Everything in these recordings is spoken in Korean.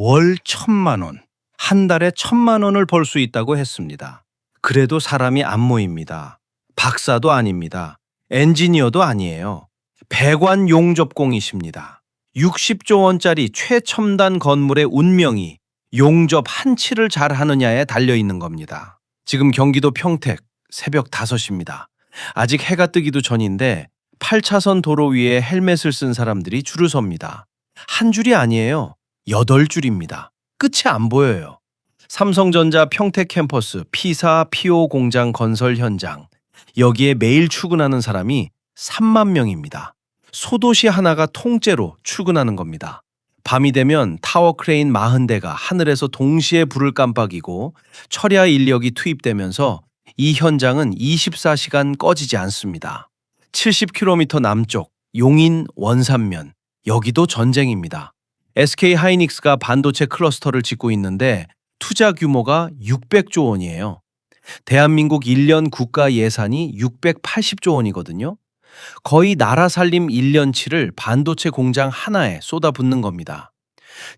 월 1,000만 원, 한 달에 1,000만 원을 벌 수 있다고 했습니다. 그래도 사람이 안 모입니다. 박사도 아닙니다. 엔지니어도 아니에요. 배관 용접공이십니다. 60조 원짜리 최첨단 건물의 운명이 용접 한 치를 잘 하느냐에 달려 있는 겁니다. 지금 경기도 평택 새벽 5시입니다. 아직 해가 뜨기도 전인데 8차선 도로 위에 헬멧을 쓴 사람들이 줄을 섭니다. 한 줄이 아니에요. 8줄입니다. 끝이 안 보여요. 삼성전자 평택 캠퍼스 P사 P5 공장 건설 현장. 여기에 매일 출근하는 사람이 3만 명입니다. 소도시 하나가 통째로 출근하는 겁니다. 밤이 되면 타워 크레인 40대가 하늘에서 동시에 불을 깜빡이고 철야 인력이 투입되면서 이 현장은 24시간 꺼지지 않습니다. 70km 남쪽 용인 원산면, 여기도 전쟁입니다. SK 하이닉스가 반도체 클러스터를 짓고 있는데 투자 규모가 600조 원이에요. 대한민국 1년 국가 예산이 680조 원이거든요. 거의 나라 살림 1년치를 반도체 공장 하나에 쏟아붓는 겁니다.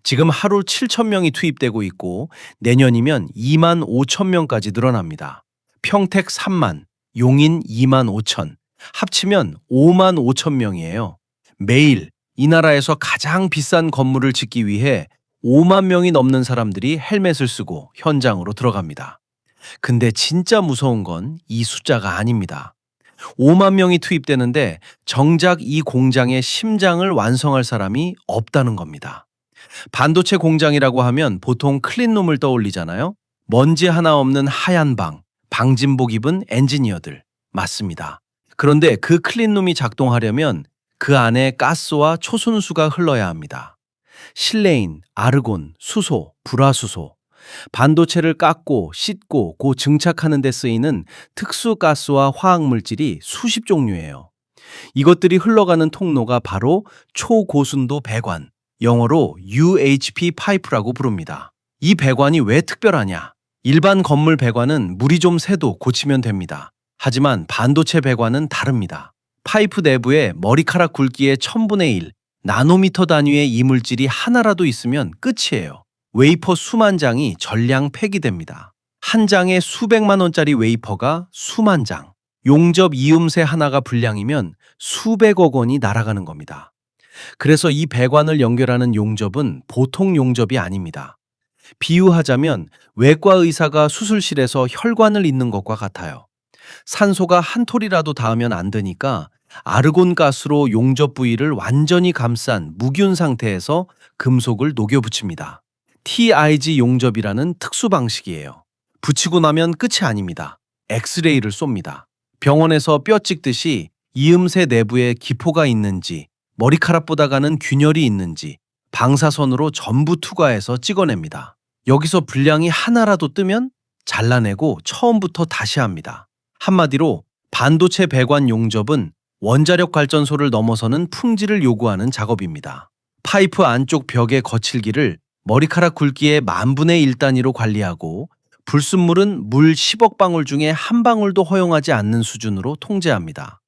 지금 하루 7천 명이 투입되고 있고 내년이면 2만 5천 명까지 늘어납니다. 평택 3만, 용인 2만 5천, 합치면 5만 5천 명이에요. 매일 이 나라에서 가장 비싼 건물을 짓기 위해 5만 명이 넘는 사람들이 헬멧을 쓰고 현장으로 들어갑니다. 근데 진짜 무서운 건 이 숫자가 아닙니다. 5만 명이 투입되는데 정작 이 공장의 심장을 완성할 사람이 없다는 겁니다. 반도체 공장이라고 하면 보통 클린룸을 떠올리잖아요. 먼지 하나 없는 하얀 방, 방진복 입은 엔지니어들. 맞습니다. 그런데 그 클린룸이 작동하려면 그 안에 가스와 초순수가 흘러야 합니다. 실레인, 아르곤, 수소, 불화수소. 반도체를 깎고 씻고 고 증착하는 데 쓰이는 특수 가스와 화학물질이 수십 종류예요. 이것들이 흘러가는 통로가 바로 초고순도 배관, 영어로 UHP 파이프라고 부릅니다. 이 배관이 왜 특별하냐? 일반 건물 배관은 물이 좀 새도 고치면 됩니다. 하지만 반도체 배관은 다릅니다. 파이프 내부에 머리카락 굵기의 1000분의 1, 나노미터 단위의 이물질이 하나라도 있으면 끝이에요. 웨이퍼 수만 장이 전량 폐기됩니다. 한 장에 수백만 원짜리 웨이퍼가 수만 장. 용접 이음새 하나가 불량이면 수백억 원이 날아가는 겁니다. 그래서 이 배관을 연결하는 용접은 보통 용접이 아닙니다. 비유하자면 외과 의사가 수술실에서 혈관을 잇는 것과 같아요. 산소가 한 톨이라도 닿으면 안 되니까 아르곤 가스로 용접 부위를 완전히 감싼 무균 상태에서 금속을 녹여 붙입니다. TIG 용접이라는 특수 방식이에요. 붙이고 나면 끝이 아닙니다. 엑스레이를 쏩니다. 병원에서 뼈 찍듯이 이음새 내부에 기포가 있는지, 머리카락보다 가는 균열이 있는지 방사선으로 전부 투과해서 찍어냅니다. 여기서 불량이 하나라도 뜨면 잘라내고 처음부터 다시 합니다. 한마디로 반도체 배관 용접은 원자력 발전소를 넘어서는 품질을 요구하는 작업입니다. 파이프 안쪽 벽의 거칠기를 머리카락 굵기의 10,000분의 1 단위로 관리하고 불순물은 물 10억 방울 중에 한 방울도 허용하지 않는 수준으로 통제합니다.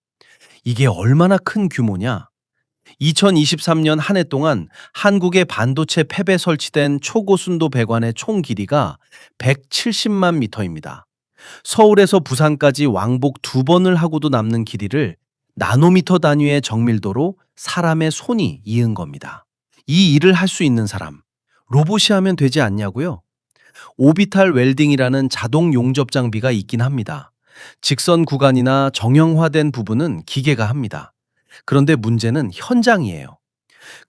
이게 얼마나 큰 규모냐? 2023년 한 해 동안 한국의 반도체 팹에 설치된 초고순도 배관의 총 길이가 170만 미터입니다. 서울에서 부산까지 왕복 2번을 하고도 남는 길이를 나노미터 단위의 정밀도로 사람의 손이 이은 겁니다. 이 일을 할 수 있는 사람, 로봇이 하면 되지 않냐고요? 오비탈 웰딩이라는 자동 용접 장비가 있긴 합니다. 직선 구간이나 정형화된 부분은 기계가 합니다. 그런데 문제는 현장이에요.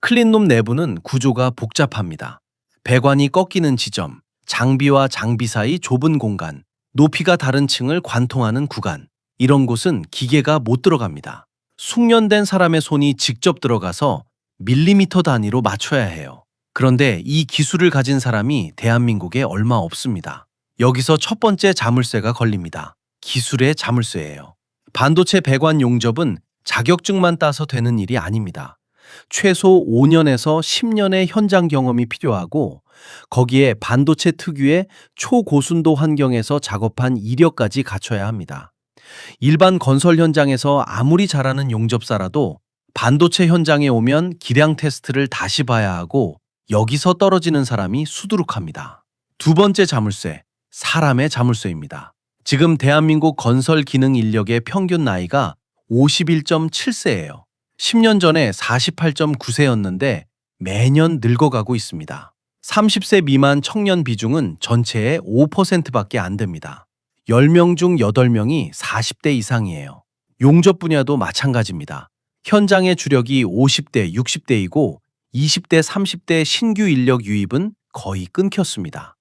클린룸 내부는 구조가 복잡합니다. 배관이 꺾이는 지점, 장비와 장비 사이 좁은 공간, 높이가 다른 층을 관통하는 구간, 이런 곳은 기계가 못 들어갑니다. 숙련된 사람의 손이 직접 들어가서 밀리미터 단위로 맞춰야 해요. 그런데 이 기술을 가진 사람이 대한민국에 얼마 없습니다. 여기서 첫 번째 자물쇠가 걸립니다. 기술의 자물쇠예요. 반도체 배관 용접은 자격증만 따서 되는 일이 아닙니다. 최소 5년에서 10년의 현장 경험이 필요하고 거기에 반도체 특유의 초고순도 환경에서 작업한 이력까지 갖춰야 합니다. 일반 건설 현장에서 아무리 잘하는 용접사라도 반도체 현장에 오면 기량 테스트를 다시 봐야 하고 여기서 떨어지는 사람이 수두룩합니다. 두 번째 자물쇠, 사람의 자물쇠입니다. 지금 대한민국 건설 기능 인력의 평균 나이가 51.7세예요. 10년 전에 48.9세였는데 매년 늙어가고 있습니다. 30세 미만 청년 비중은 전체의 5%밖에 안 됩니다. 10명 중 8명이 40대 이상이에요. 용접 분야도 마찬가지입니다. 현장의 주력이 50대, 60대이고 20대, 30대 신규 인력 유입은 거의 끊겼습니다.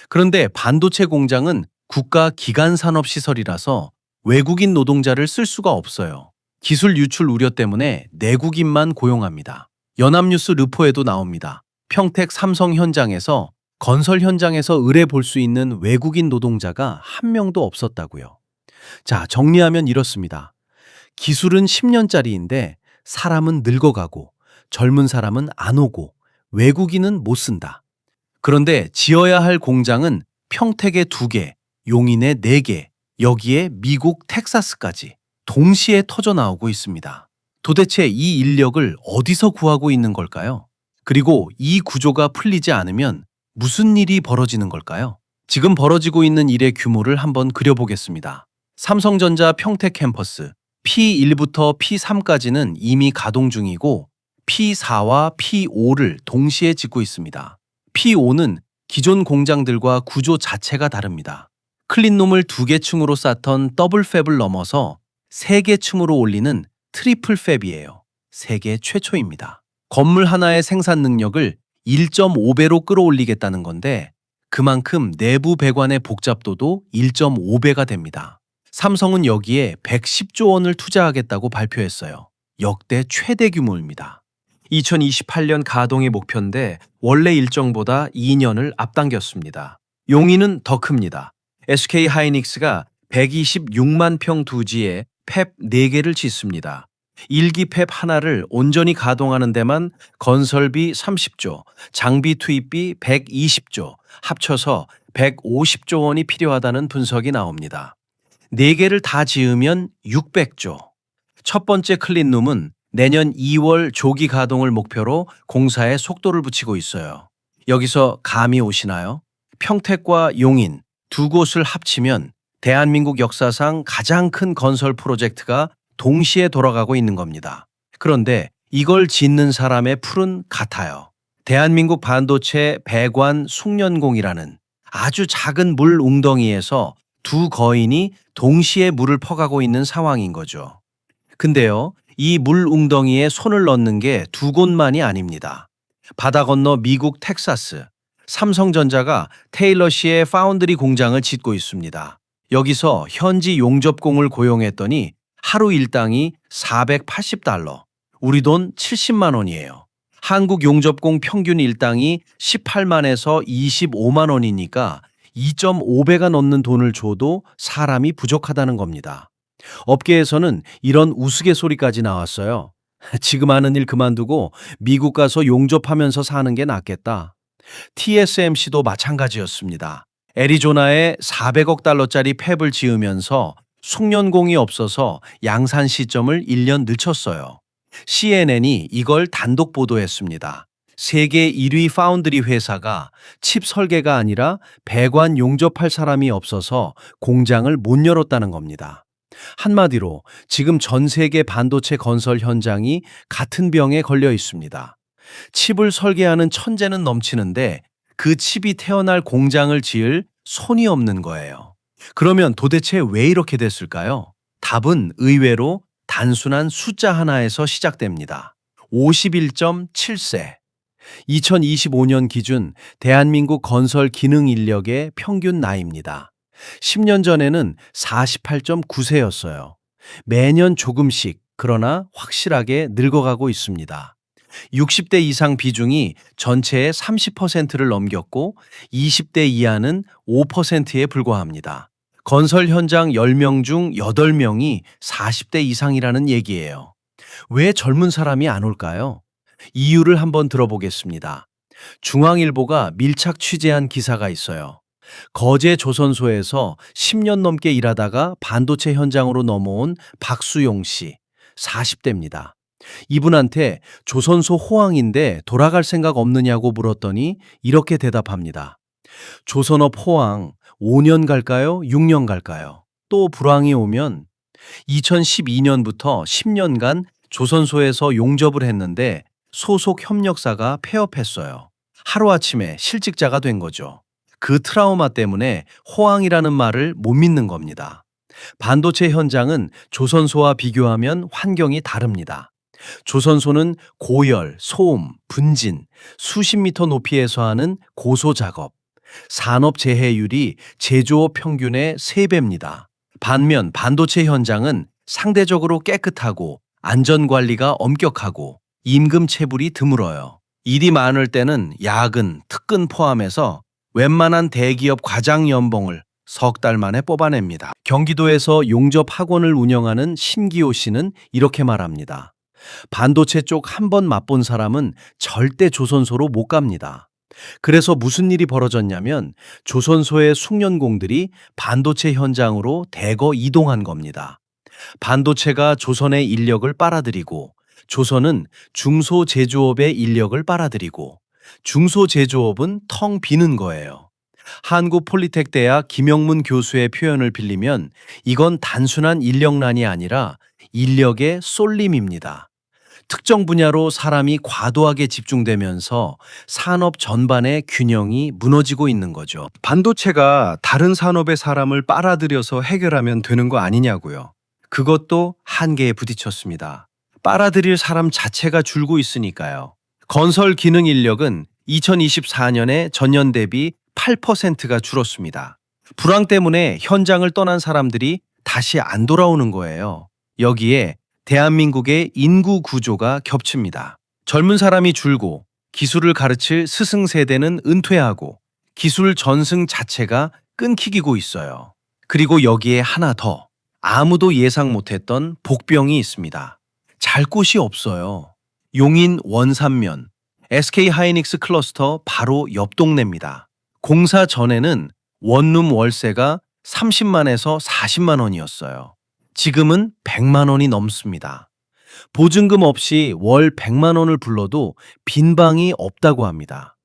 그런데 반도체 공장은 국가 기간 산업 시설이라서 외국인 노동자를 쓸 수가 없어요. 기술 유출 우려 때문에 내국인만 고용합니다. 연합뉴스 르포에도 나옵니다. 평택 삼성 현장에서 건설 현장에서 의뢰 볼 수 있는 외국인 노동자가 한 명도 없었다고요. 자, 정리하면 이렇습니다. 기술은 10년짜리인데 사람은 늙어가고 젊은 사람은 안 오고 외국인은 못 쓴다. 그런데 지어야 할 공장은 평택에 2개, 용인에 4개, 여기에 미국 텍사스까지 동시에 터져 나오고 있습니다. 도대체 이 인력을 어디서 구하고 있는 걸까요? 그리고 이 구조가 풀리지 않으면 무슨 일이 벌어지는 걸까요? 지금 벌어지고 있는 일의 규모를 한번 그려보겠습니다. 삼성전자 평택 캠퍼스 P1부터 P3까지는 이미 가동 중이고 P4와 P5를 동시에 짓고 있습니다. P5는 기존 공장들과 구조 자체가 다릅니다. 클린룸을 2개 층으로 쌓던 더블 팹을 넘어서 3개 층으로 올리는 트리플 팹이에요. 세계 최초입니다. 건물 하나의 생산 능력을 1.5배로 끌어올리겠다는 건데 그만큼 내부 배관의 복잡도도 1.5배가 됩니다. 삼성은 여기에 110조 원을 투자하겠다고 발표했어요. 역대 최대 규모입니다. 2028년 가동의 목표인데 원래 일정보다 2년을 앞당겼습니다. 용인은 더 큽니다. SK 하이닉스가 126만 평 두지에 팹 4개를 짓습니다. 1기 팹 하나를 온전히 가동하는 데만 건설비 30조, 장비 투입비 120조, 합쳐서 150조 원이 필요하다는 분석이 나옵니다. 4개를 다 지으면 600조. 첫 번째 클린룸은 내년 2월 조기 가동을 목표로 공사에 속도를 붙이고 있어요. 여기서 감이 오시나요? 평택과 용인 2곳을 합치면 대한민국 역사상 가장 큰 건설 프로젝트가 동시에 돌아가고 있는 겁니다. 그런데 이걸 짓는 사람의 풀은 같아요. 대한민국 반도체 배관 숙련공이라는 아주 작은 물 웅덩이에서 2 거인이 동시에 물을 퍼가고 있는 상황인 거죠. 근데요, 이 물 웅덩이에 손을 넣는 게 2곳만이 아닙니다. 바다 건너 미국 텍사스, 삼성전자가 테일러시의 파운드리 공장을 짓고 있습니다. 여기서 현지 용접공을 고용했더니 하루 일당이 $480, 우리 돈 70만 원이에요. 한국 용접공 평균 일당이 18만에서 25만 원이니까 2.5배가 넘는 돈을 줘도 사람이 부족하다는 겁니다. 업계에서는 이런 우스갯소리까지 나왔어요. 지금 하는 일 그만두고 미국 가서 용접하면서 사는 게 낫겠다. TSMC도 마찬가지였습니다. 애리조나에 400억 달러짜리 팹을 지으면서 숙련공이 없어서 양산 시점을 1년 늦췄어요. CNN이 이걸 단독 보도했습니다. 세계 1위 파운드리 회사가 칩 설계가 아니라 배관 용접할 사람이 없어서 공장을 못 열었다는 겁니다. 한마디로 지금 전 세계 반도체 건설 현장이 같은 병에 걸려 있습니다. 칩을 설계하는 천재는 넘치는데 그 칩이 태어날 공장을 지을 손이 없는 거예요. 그러면 도대체 왜 이렇게 됐을까요? 답은 의외로 단순한 숫자 하나에서 시작됩니다. 51.7세. 2025년 기준 대한민국 건설 기능 인력의 평균 나이입니다. 10년 전에는 48.9세였어요. 매년 조금씩 그러나 확실하게 늙어가고 있습니다. 60대 이상 비중이 전체의 30%를 넘겼고 20대 이하는 5%에 불과합니다. 건설 현장 10명 중 8명이 40대 이상이라는 얘기예요. 왜 젊은 사람이 안 올까요? 이유를 한번 들어보겠습니다. 중앙일보가 밀착 취재한 기사가 있어요. 거제 조선소에서 10년 넘게 일하다가 반도체 현장으로 넘어온 박수용 씨, 40대입니다. 이분한테 조선소 호황인데 돌아갈 생각 없느냐고 물었더니 이렇게 대답합니다. 조선업 호황 5년 갈까요? 6년 갈까요? 또 불황이 오면 2012년부터 10년간 조선소에서 용접을 했는데 소속 협력사가 폐업했어요. 하루아침에 실직자가 된 거죠. 그 트라우마 때문에 호황이라는 말을 못 믿는 겁니다. 반도체 현장은 조선소와 비교하면 환경이 다릅니다. 조선소는 고열, 소음, 분진, 수십 미터 높이에서 하는 고소 작업, 산업 재해율이 제조업 평균의 3배입니다. 반면 반도체 현장은 상대적으로 깨끗하고 안전관리가 엄격하고 임금 체불이 드물어요. 일이 많을 때는 야근, 특근 포함해서 웬만한 대기업 과장 연봉을 석 달 만에 뽑아냅니다. 경기도에서 용접 학원을 운영하는 신기호 씨는 이렇게 말합니다. 반도체 쪽 한 번 맛본 사람은 절대 조선소로 못 갑니다. 그래서 무슨 일이 벌어졌냐면 조선소의 숙련공들이 반도체 현장으로 대거 이동한 겁니다. 반도체가 조선의 인력을 빨아들이고 조선은 중소제조업의 인력을 빨아들이고 중소제조업은 텅 비는 거예요. 한국폴리텍대학 김영문 교수의 표현을 빌리면 이건 단순한 인력난이 아니라 인력의 쏠림입니다. 특정 분야로 사람이 과도하게 집중되면서 산업 전반의 균형이 무너지고 있는 거죠. 반도체가 다른 산업의 사람을 빨아들여서 해결하면 되는 거 아니냐고요. 그것도 한계에 부딪혔습니다. 빨아들일 사람 자체가 줄고 있으니까요. 건설 기능 인력은 2024년에 전년 대비 8%가 줄었습니다. 불황 때문에 현장을 떠난 사람들이 다시 안 돌아오는 거예요. 여기에 대한민국의 인구 구조가 겹칩니다. 젊은 사람이 줄고 기술을 가르칠 스승 세대는 은퇴하고 기술 전승 자체가 끊기고 있어요. 그리고 여기에 하나 더, 아무도 예상 못했던 복병이 있습니다. 잘 곳이 없어요. 용인 원산면, SK 하이닉스 클러스터 바로 옆 동네입니다. 공사 전에는 원룸 월세가 30만에서 40만 원이었어요. 지금은 100만 원이 넘습니다. 보증금 없이 월 100만 원을 불러도 빈 방이 없다고 합니다.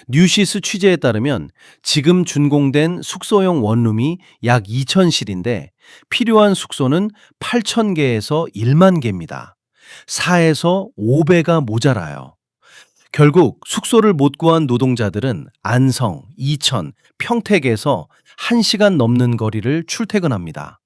뉴시스 취재에 따르면 지금 준공된 숙소용 원룸이 약 2,000실인데 필요한 숙소는 8,000개에서 1만 개입니다. 4에서 5배가 모자라요. 결국 숙소를 못 구한 노동자들은 안성, 이천, 평택에서 1시간 넘는 거리를 출퇴근합니다.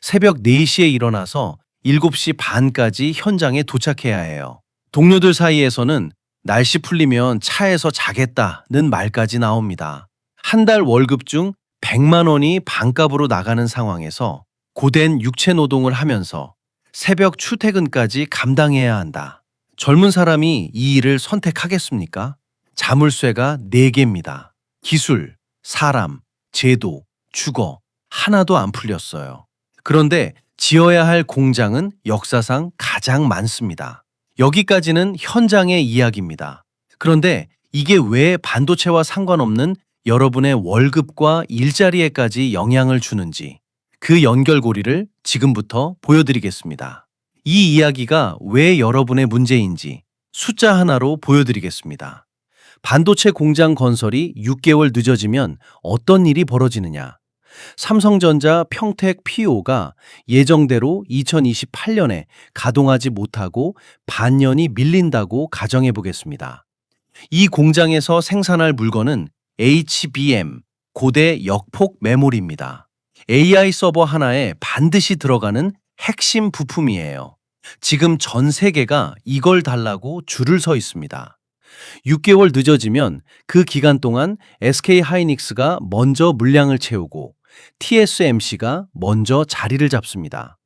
새벽 4시에 일어나서 7시 반까지 현장에 도착해야 해요. 동료들 사이에서는 날씨 풀리면 차에서 자겠다는 말까지 나옵니다. 한 달 월급 중 100만 원이 반값으로 나가는 상황에서 고된 육체 노동을 하면서 새벽 출퇴근까지 감당해야 한다. 젊은 사람이 이 일을 선택하겠습니까? 자물쇠가 4개입니다. 기술, 사람, 제도, 주거 하나도 안 풀렸어요. 그런데 지어야 할 공장은 역사상 가장 많습니다. 여기까지는 현장의 이야기입니다. 그런데 이게 왜 반도체와 상관없는 여러분의 월급과 일자리에까지 영향을 주는지 그 연결고리를 지금부터 보여드리겠습니다. 이 이야기가 왜 여러분의 문제인지 숫자 하나로 보여드리겠습니다. 반도체 공장 건설이 6개월 늦어지면 어떤 일이 벌어지느냐? 삼성전자 평택 PO가 예정대로 2028년에 가동하지 못하고 반년이 밀린다고 가정해 보겠습니다. 이 공장에서 생산할 물건은 HBM, 고대 역폭 메모리입니다. AI 서버 하나에 반드시 들어가는 핵심 부품이에요. 지금 전 세계가 이걸 달라고 줄을 서 있습니다. 6개월 늦어지면 그 기간 동안 SK 하이닉스가 먼저 물량을 채우고 TSMC가 먼저 자리를 잡습니다.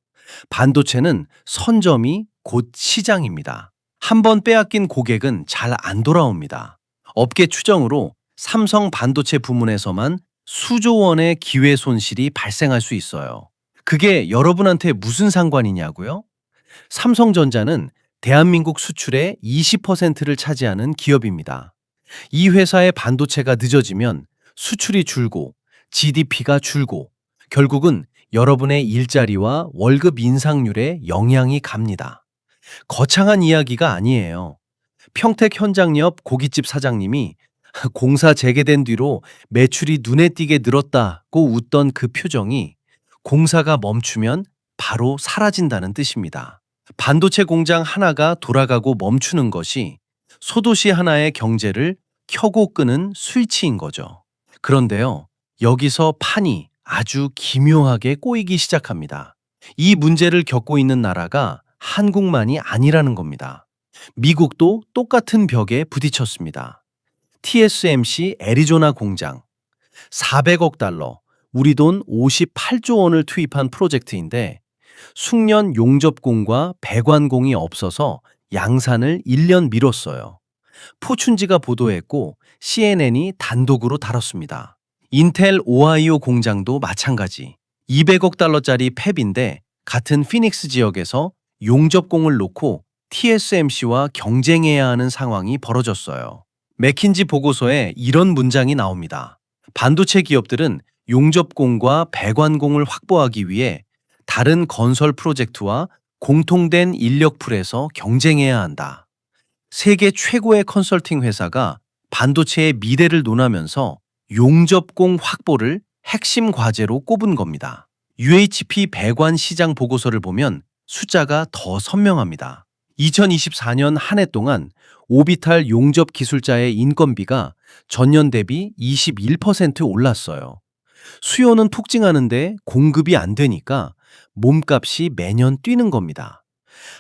반도체는 선점이 곧 시장입니다. 한 번 빼앗긴 고객은 잘 안 돌아옵니다. 업계 추정으로 삼성 반도체 부문에서만 수조 원의 기회 손실이 발생할 수 있어요. 그게 여러분한테 무슨 상관이냐고요? 삼성전자는 대한민국 수출의 20%를 차지하는 기업입니다. 이 회사의 반도체가 늦어지면 수출이 줄고 GDP가 줄고 결국은 여러분의 일자리와 월급 인상률에 영향이 갑니다. 거창한 이야기가 아니에요. 평택 현장 옆 고깃집 사장님이 공사 재개된 뒤로 매출이 눈에 띄게 늘었다고 웃던 그 표정이 공사가 멈추면 바로 사라진다는 뜻입니다. 반도체 공장 하나가 돌아가고 멈추는 것이 소도시 하나의 경제를 켜고 끄는 스위치인 거죠. 그런데요, 여기서 판이 아주 기묘하게 꼬이기 시작합니다. 이 문제를 겪고 있는 나라가 한국만이 아니라는 겁니다. 미국도 똑같은 벽에 부딪혔습니다. TSMC 애리조나 공장 400억 달러, 우리 돈 58조 원을 투입한 프로젝트인데 숙련 용접공과 배관공이 없어서 양산을 1년 미뤘어요. 포춘지가 보도했고 CNN이 단독으로 다뤘습니다. 인텔 오하이오 공장도 마찬가지. 200억 달러짜리 팹인데 같은 피닉스 지역에서 용접공을 놓고 TSMC와 경쟁해야 하는 상황이 벌어졌어요. 맥킨지 보고서에 이런 문장이 나옵니다. 반도체 기업들은 용접공과 배관공을 확보하기 위해 다른 건설 프로젝트와 공통된 인력풀에서 경쟁해야 한다. 세계 최고의 컨설팅 회사가 반도체의 미래를 논하면서 용접공 확보를 핵심 과제로 꼽은 겁니다. UHP 배관 시장 보고서를 보면 숫자가 더 선명합니다. 2024년 한 해 동안 오비탈 용접 기술자의 인건비가 전년 대비 21% 올랐어요. 수요는 폭증하는데 공급이 안 되니까 몸값이 매년 뛰는 겁니다.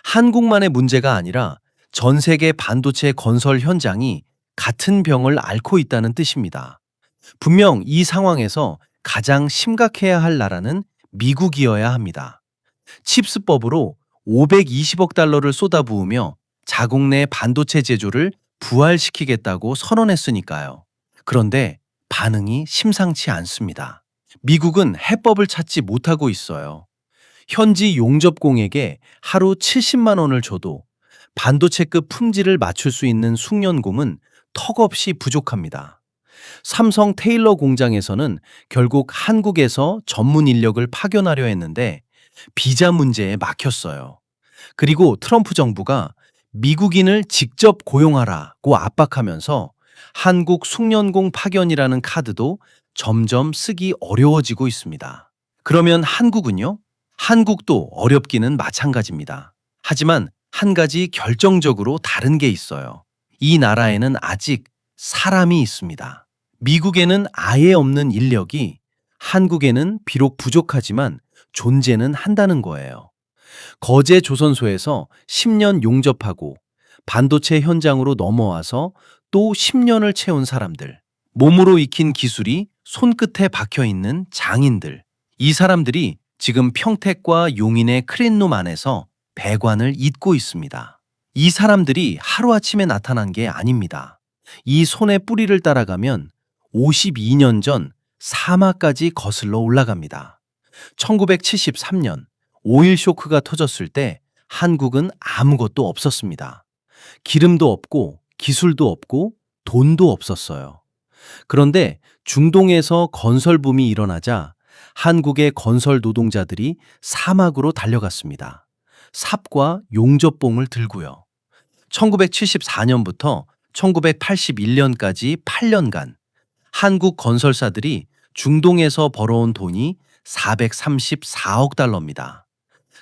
한국만의 문제가 아니라 전 세계 반도체 건설 현장이 같은 병을 앓고 있다는 뜻입니다. 분명 이 상황에서 가장 심각해야 할 나라는 미국이어야 합니다. 칩스법으로 520억 달러를 쏟아부으며 자국 내 반도체 제조를 부활시키겠다고 선언했으니까요. 그런데 반응이 심상치 않습니다. 미국은 해법을 찾지 못하고 있어요. 현지 용접공에게 하루 70만 원을 줘도 반도체급 품질을 맞출 수 있는 숙련공은 턱없이 부족합니다. 삼성 테일러 공장에서는 결국 한국에서 전문 인력을 파견하려 했는데 비자 문제에 막혔어요. 그리고 트럼프 정부가 미국인을 직접 고용하라고 압박하면서 한국 숙련공 파견이라는 카드도 점점 쓰기 어려워지고 있습니다. 그러면 한국은요? 한국도 어렵기는 마찬가지입니다. 하지만 한 가지 결정적으로 다른 게 있어요. 이 나라에는 아직 사람이 있습니다. 미국에는 아예 없는 인력이 한국에는 비록 부족하지만 존재는 한다는 거예요. 거제 조선소에서 10년 용접하고 반도체 현장으로 넘어와서 또 10년을 채운 사람들, 몸으로 익힌 기술이 손끝에 박혀 있는 장인들, 이 사람들이 지금 평택과 용인의 크린룸 안에서 배관을 잇고 있습니다. 이 사람들이 하루아침에 나타난 게 아닙니다. 이 손의 뿌리를 따라가면 52년 전 사마까지 거슬러 올라갑니다. 1973년 5.1 쇼크가 터졌을 때 한국은 아무것도 없었습니다. 기름도 없고 기술도 없고 돈도 없었어요. 그런데 중동에서 건설붐이 일어나자 한국의 건설 노동자들이 사막으로 달려갔습니다. 삽과 용접봉을 들고요. 1974년부터 1981년까지 8년간 한국 건설사들이 중동에서 벌어온 돈이 434억 달러입니다.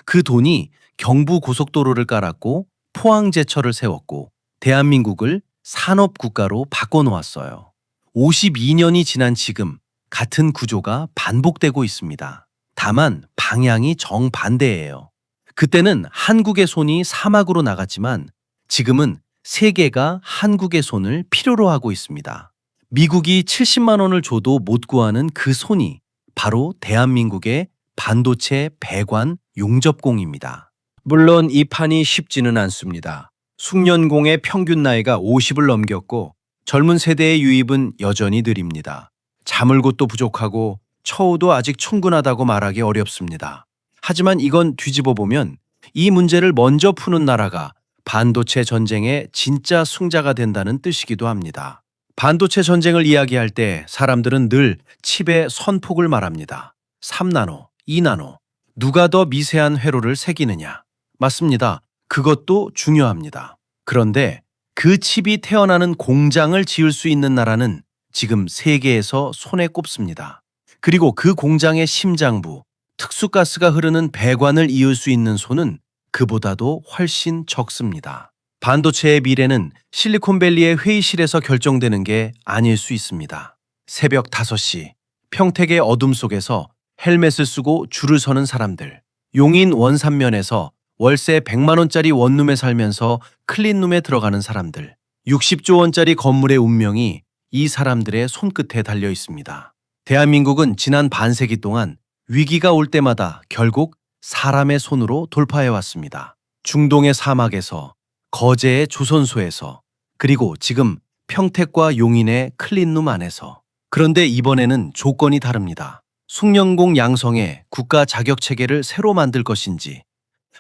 그 돈이 경부 고속도로를 깔았고 포항제철을 세웠고 대한민국을 산업국가로 바꿔놓았어요. 52년이 지난 지금 같은 구조가 반복되고 있습니다. 다만 방향이 정반대예요. 그때는 한국의 손이 사막으로 나갔지만 지금은 세계가 한국의 손을 필요로 하고 있습니다. 미국이 70만 원을 줘도 못 구하는 그 손이 바로 대한민국의 반도체 배관 용접공입니다. 물론 이 판이 쉽지는 않습니다. 숙련공의 평균 나이가 50을 넘겼고 젊은 세대의 유입은 여전히 느립니다. 잠을 곳도 부족하고 처우도 아직 충분하다고 말하기 어렵습니다. 하지만 이건 뒤집어 보면 이 문제를 먼저 푸는 나라가 반도체 전쟁의 진짜 승자가 된다는 뜻이기도 합니다. 반도체 전쟁을 이야기할 때 사람들은 늘 칩의 선폭을 말합니다. 3나노, 2나노, 누가 더 미세한 회로를 새기느냐. 맞습니다. 그것도 중요합니다. 그런데 그 칩이 태어나는 공장을 지을 수 있는 나라는 지금 세계에서 손에 꼽습니다. 그리고 그 공장의 심장부, 특수가스가 흐르는 배관을 이을 수 있는 손은 그보다도 훨씬 적습니다. 반도체의 미래는 실리콘밸리의 회의실에서 결정되는 게 아닐 수 있습니다. 새벽 5시, 평택의 어둠 속에서 헬멧을 쓰고 줄을 서는 사람들, 용인 원산면에서 월세 100만 원짜리 원룸에 살면서 클린룸에 들어가는 사람들, 60조 원짜리 건물의 운명이 이 사람들의 손끝에 달려 있습니다. 대한민국은 지난 반세기 동안 위기가 올 때마다 결국 사람의 손으로 돌파해 왔습니다. 중동의 사막에서, 거제의 조선소에서, 그리고 지금 평택과 용인의 클린룸 안에서. 그런데 이번에는 조건이 다릅니다. 숭령공 양성의 국가 자격 체계를 새로 만들 것인지,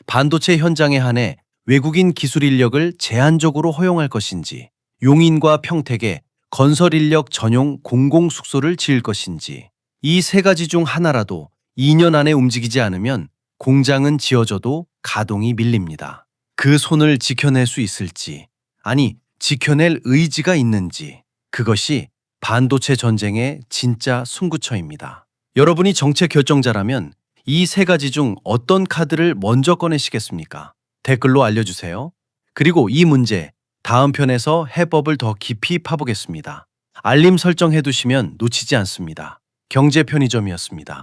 반도체 현장에 한해 외국인 기술 인력을 제한적으로 허용할 것인지, 용인과 평택에 건설 인력 전용 공공 숙소를 지을 것인지, 이 세 가지 중 하나라도 2년 안에 움직이지 않으면 공장은 지어져도 가동이 밀립니다. 그 손을 지켜낼 수 있을지, 아니 지켜낼 의지가 있는지, 그것이 반도체 전쟁의 진짜 승구처입니다. 여러분이 정책 결정자라면 이 세 가지 중 어떤 카드를 먼저 꺼내시겠습니까? 댓글로 알려주세요. 그리고 이 문제 다음 편에서 해법을 더 깊이 파보겠습니다. 알림 설정해 두시면 놓치지 않습니다. 경제 편의점이었습니다.